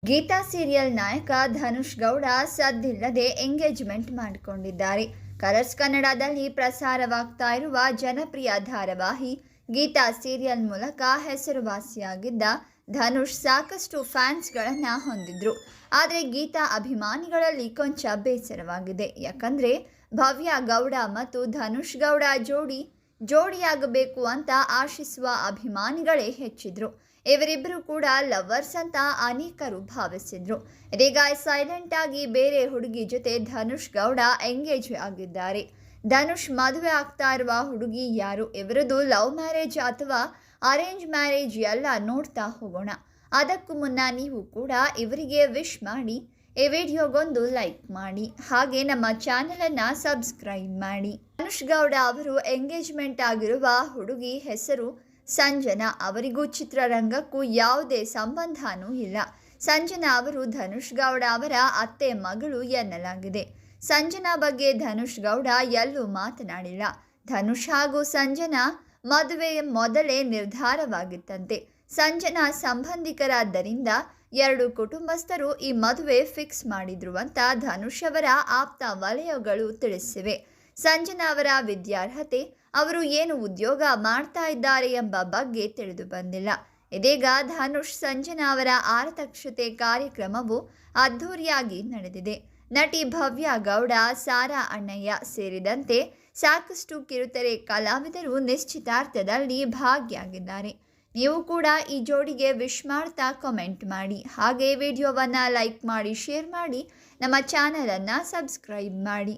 Geetha serial ನಾಯಕ Dhanush Gowda ಸದ್ದಿಲ್ಲದೆ engagement ಮಾಡಿಕೊಂಡಿದ್ದಾರೆ. Colours ಕನ್ನಡದಲ್ಲಿ ಪ್ರಸಾರವಾಗ್ತಾ ಇರುವ ಜನಪ್ರಿಯ ಧಾರಾವಾಹಿ ಗೀತಾ ಸೀರಿಯಲ್ ಮೂಲಕ ಹೆಸರುವಾಸಿಯಾಗಿದ್ದ ಧನುಷ್ ಸಾಕಷ್ಟು ಫ್ಯಾನ್ಸ್ಗಳನ್ನು ಹೊಂದಿದ್ರು. ಆದರೆ ಗೀತಾ ಅಭಿಮಾನಿಗಳಲ್ಲಿ ಕೊಂಚ ಬೇಸರವಾಗಿದೆ. ಯಾಕಂದ್ರೆ ಭವ್ಯ ಗೌಡ ಮತ್ತು ಧನುಷ್ ಗೌಡ ಜೋಡಿಯಾಗಬೇಕು ಅಂತ ಆಶಿಸುವ ಅಭಿಮಾನಿಗಳೇ ಹೆಚ್ಚಿದ್ರು. ಇವರಿಬ್ಬರು ಕೂಡ ಲವರ್ಸ್ ಅಂತ ಅನೇಕರು ಭಾವಿಸಿದ್ರು. ಇದೀಗ ಸೈಲೆಂಟ್ ಆಗಿ ಬೇರೆ ಹುಡುಗಿ ಜೊತೆ ಧನುಷ್ ಗೌಡ ಎಂಗೇಜ್ ಆಗಿದ್ದಾರೆ. ಧನುಷ್ ಮದುವೆ ಆಗ್ತಾ ಇರುವ ಹುಡುಗಿ ಯಾರು, ಇವರದು ಲವ್ ಮ್ಯಾರೇಜ್ ಅಥವಾ ಅರೇಂಜ್ ಮ್ಯಾರೇಜ್ ಎಲ್ಲ ನೋಡ್ತಾ ಹೋಗೋಣ. ಅದಕ್ಕೂ ಮುನ್ನ ನೀವು ಕೂಡ ಇವರಿಗೆ ವಿಶ್ ಮಾಡಿ ಈ ವಿಡಿಯೋಗೊಂದು ಲೈಕ್ ಮಾಡಿ, ಹಾಗೆ ನಮ್ಮ ಚಾನೆಲನ್ನು ಸಬ್ಸ್ಕ್ರೈಬ್ ಮಾಡಿ. ಧನುಷ್ ಗೌಡ ಅವರು ಎಂಗೇಜ್ಮೆಂಟ್ ಆಗಿರುವ ಹುಡುಗಿ ಹೆಸರು ಸಂಜನಾ. ಅವರಿಗೂ ಚಿತ್ರರಂಗಕ್ಕೂ ಯಾವುದೇ ಸಂಬಂಧನೂ ಇಲ್ಲ. ಸಂಜನಾ ಅವರು ಧನುಷ್ ಗೌಡ ಅವರ ಅತ್ತೆ ಮಗಳು ಎನ್ನಲಾಗಿದೆ. ಸಂಜನಾ ಬಗ್ಗೆ ಧನುಷ್ ಗೌಡ ಎಲ್ಲೂ ಮಾತನಾಡಿಲ್ಲ. ಧನುಷ್ ಹಾಗೂ ಸಂಜನಾ ಮದುವೆ ಮೊದಲೇ ನಿರ್ಧಾರವಾಗಿತ್ತಂತೆ. ಸಂಜನಾ ಸಂಬಂಧಿಕರಾದ್ದರಿಂದ ಎರಡು ಕುಟುಂಬಸ್ಥರು ಈ ಮದುವೆ ಫಿಕ್ಸ್ ಮಾಡಿದ್ರು ಅಂತ ಧನುಷ್ ಅವರ ಆಪ್ತ ವಲಯಗಳು ತಿಳಿಸಿವೆ. ಸಂಜನಾ ಅವರ ವಿದ್ಯಾರ್ಹತೆ, ಅವರು ಏನು ಉದ್ಯೋಗ ಮಾಡ್ತಾ ಇದ್ದಾರೆ ಎಂಬ ಬಗ್ಗೆ ತಿಳಿದು ಬಂದಿಲ್ಲ. ಇದೀಗ ಧನುಷ್ ಸಂಜನಾ ಅವರ ಆರತಕ್ಷತೆ ಕಾರ್ಯಕ್ರಮವು ಅದ್ಧೂರಿಯಾಗಿ ನಡೆದಿದೆ. ನಟಿ ಭವ್ಯ ಗೌಡ, ಸಾರಾ ಅಣ್ಣಯ್ಯ ಸೇರಿದಂತೆ ಸಾಕಷ್ಟು ಕಿರುತೆರೆ ಕಲಾವಿದರು ನಿಶ್ಚಿತಾರ್ಥದಲ್ಲಿ ಭಾಗಿಯಾಗಿದ್ದಾರೆ. ನೀವು ಕೂಡ ಈ ಜೋಡಿಗೆ ವಿಶ್ ಮಾಡ್ತಾ ಕಾಮೆಂಟ್ ಮಾಡಿ, ಹಾಗೆ ವಿಡಿಯೋವನ್ನು ಲೈಕ್ ಮಾಡಿ, ಶೇರ್ ಮಾಡಿ, ನಮ್ಮ ಚಾನಲನ್ನು ಸಬ್ಸ್ಕ್ರೈಬ್ ಮಾಡಿ.